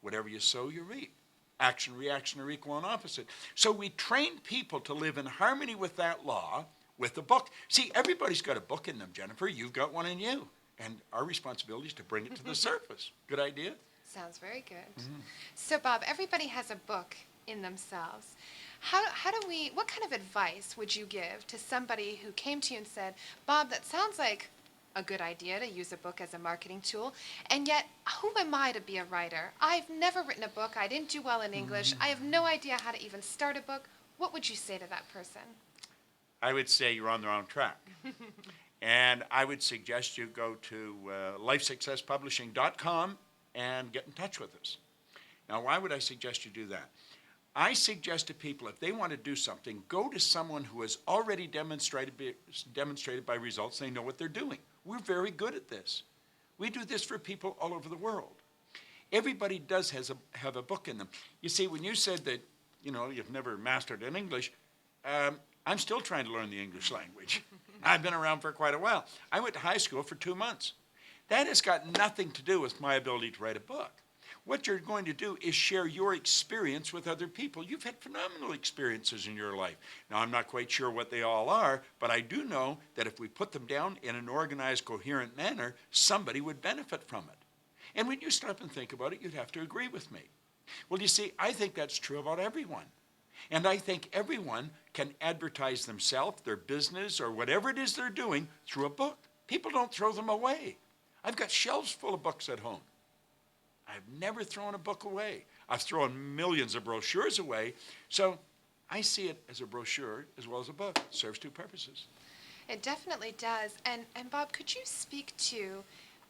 Whatever you sow, you reap. Action, reaction are equal and opposite. So we train people to live in harmony with that law with the book. See, everybody's got a book in them, Jennifer. You've got one in you. And our responsibility is to bring it to the surface. Good idea? Sounds very good. So, Bob, everybody has a book in themselves. What kind of advice would you give to somebody who came to you and said, Bob, that sounds like a good idea to use a book as a marketing tool, and yet who am I to be a writer? I've never written a book. I didn't do well in English. I have no idea how to even start a book. What would you say to that person? I would say you're on the wrong track. And I would suggest you go to lifesuccesspublishing.com and get in touch with us. Now, why would I suggest you do that? I suggest to people, if they want to do something, go to someone who has already demonstrated by results they know what they're doing. We're very good at this. We do this for people all over the world. Everybody does have a book in them. You see, when you said that, you've never mastered in English, I'm still trying to learn the English language. I've been around for quite a while. I went to high school for 2 months. That has got nothing to do with my ability to write a book. What you're going to do is share your experience with other people. You've had phenomenal experiences in your life. Now, I'm not quite sure what they all are, but I do know that if we put them down in an organized, coherent manner, somebody would benefit from it. And when you stop and think about it, you'd have to agree with me. Well, you see, I think that's true about everyone. And I think everyone can advertise themselves, their business, or whatever it is they're doing through a book. People don't throw them away. I've got shelves full of books at home. I've never thrown a book away. I've thrown millions of brochures away. So I see it as a brochure as well as a book. It serves two purposes. It definitely does. And Bob, could you speak to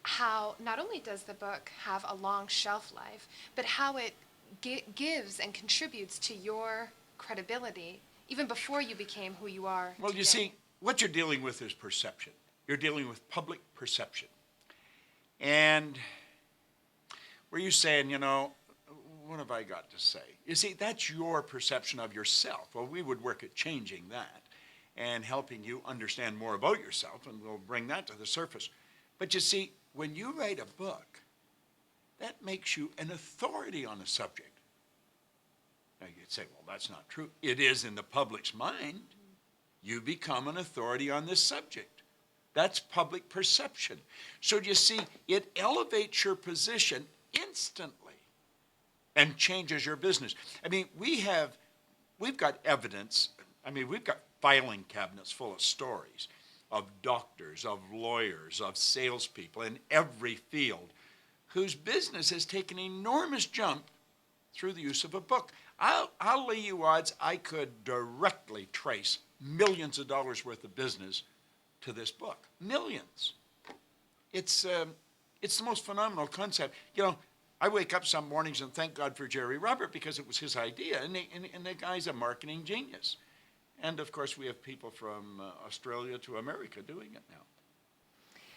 how not only does the book have a long shelf life, but how it gives and contributes to your credibility even before you became who you are Well, today? you see, what you're dealing with is perception. You're dealing with public perception. And were you saying, what have I got to say? You see, that's your perception of yourself. Well, we would work at changing that and helping you understand more about yourself, and we'll bring that to the surface. But you see, when you write a book, that makes you an authority on a subject. Now, you'd say, well, that's not true. It is in the public's mind. You become an authority on this subject. That's public perception. So you see, it elevates your position instantly and changes your business. I mean, we've got evidence. I mean, we've got filing cabinets full of stories of doctors, of lawyers, of salespeople in every field whose business has taken an enormous jump through the use of a book. I'll lay you odds I could directly trace millions of dollars worth of business to this book. Millions. It's the most phenomenal concept. I wake up some mornings and thank God for Jerry Robert because it was his idea, and the guy's a marketing genius. And, of course, we have people from Australia to America doing it now.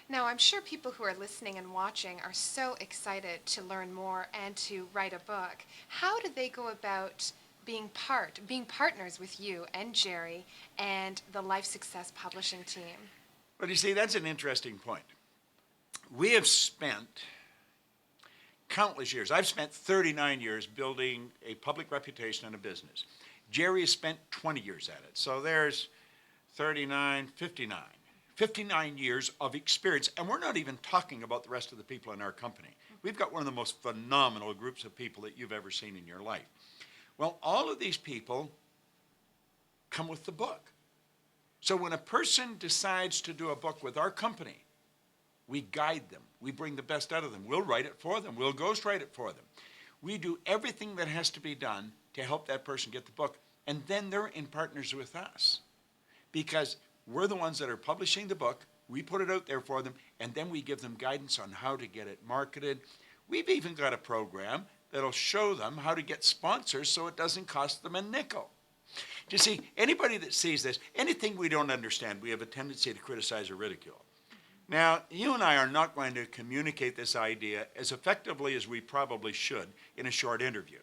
Now, I'm sure people who are listening and watching are so excited to learn more and to write a book. How do they go about being partners with you and Jerry and the Life Success Publishing team? Well, you see, that's an interesting point. We have spent countless years. I've spent 39 years building a public reputation in a business. Jerry has spent 20 years at it. So there's 39, 59. 59 years of experience, and we're not even talking about the rest of the people in our company. We've got one of the most phenomenal groups of people that you've ever seen in your life. Well, all of these people come with the book. So when a person decides to do a book with our company, we guide them. We bring the best out of them. We'll write it for them. We'll ghostwrite it for them. We do everything that has to be done to help that person get the book, and then they're in partners with us because we're the ones that are publishing the book. We put it out there for them, and then we give them guidance on how to get it marketed. We've even got a program that'll show them how to get sponsors so it doesn't cost them a nickel. You see, anybody that sees this, anything we don't understand, we have a tendency to criticize or ridicule. Now, you and I are not going to communicate this idea as effectively as we probably should in a short interview.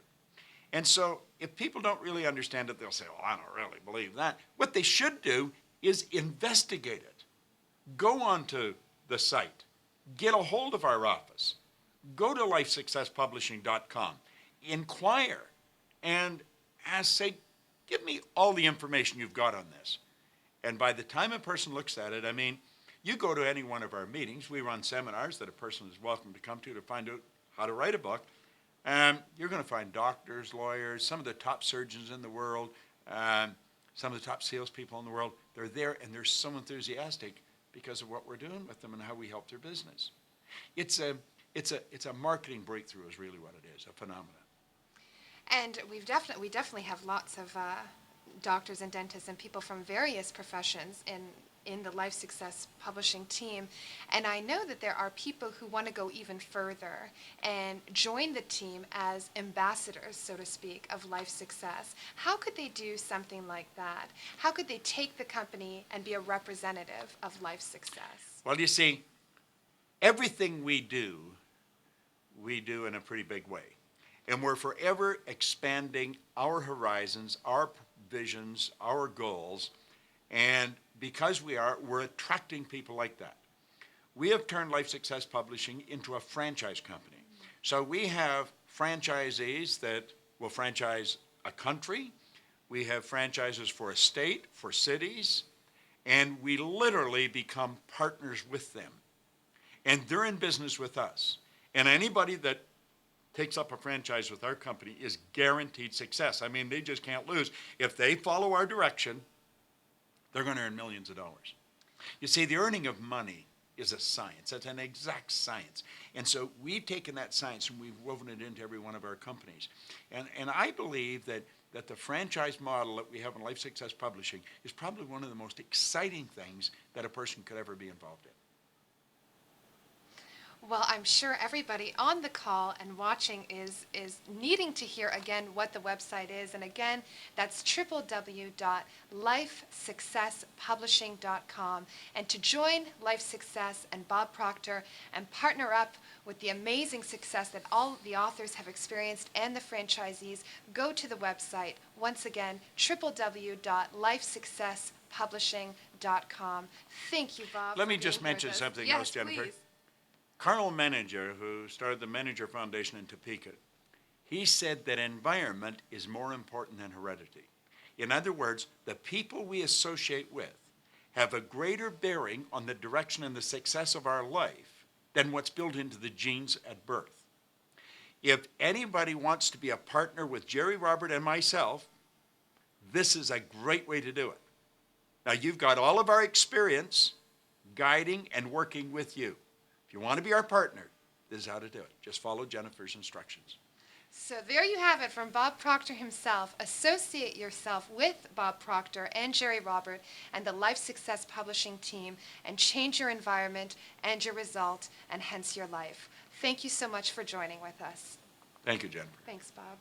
And so if people don't really understand it, they'll say, well, I don't really believe that. What they should do is investigate it. Go onto the site. Get a hold of our office. go to lifesuccesspublishing.com, inquire, and ask, say, give me all the information you've got on this. And by the time a person looks at it, I mean, you go to any one of our meetings, we run seminars that a person is welcome to come to find out how to write a book. You're going to find doctors, lawyers, some of the top surgeons in the world, some of the top salespeople in the world. They're there, and they're so enthusiastic because of what we're doing with them and how we help their business. It's a marketing breakthrough is really what it is, a phenomenon. And we definitely have lots of doctors and dentists and people from various professions in the Life Success Publishing team. And I know that there are people who want to go even further and join the team as ambassadors, so to speak, of Life Success. How could they do something like that? How could they take the company and be a representative of Life Success? Well, you see, everything we do in a pretty big way. And we're forever expanding our horizons, our visions, our goals, and because we're attracting people like that. We have turned Life Success Publishing into a franchise company. So we have franchisees that will franchise a country. We have franchises for a state, for cities, and we literally become partners with them. And they're in business with us. And anybody that takes up a franchise with our company is guaranteed success. I mean, they just can't lose. If they follow our direction, they're going to earn millions of dollars. You see, the earning of money is a science. It's an exact science. And so we've taken that science and we've woven it into every one of our companies. And I believe that the franchise model that we have in Life Success Publishing is probably one of the most exciting things that a person could ever be involved in. Well, I'm sure everybody on the call and watching is needing to hear again what the website is. And again, that's www.lifesuccesspublishing.com. And to join Life Success and Bob Proctor and partner up with the amazing success that all the authors have experienced and the franchisees, go to the website. Once again, www.lifesuccesspublishing.com. Thank you, Bob. Let me just mention something else, Jennifer. Please. Carl Menninger, who started the Menninger Foundation in Topeka, he said that environment is more important than heredity. In other words, the people we associate with have a greater bearing on the direction and the success of our life than what's built into the genes at birth. If anybody wants to be a partner with Jerry, Robert, and myself, this is a great way to do it. Now, you've got all of our experience guiding and working with you. If you want to be our partner, this is how to do it. Just follow Jennifer's instructions. So there you have it from Bob Proctor himself. Associate yourself with Bob Proctor and Jerry Robert and the Life Success Publishing team and change your environment and your result and hence your life. Thank you so much for joining with us. Thank you, Jennifer. Thanks, Bob.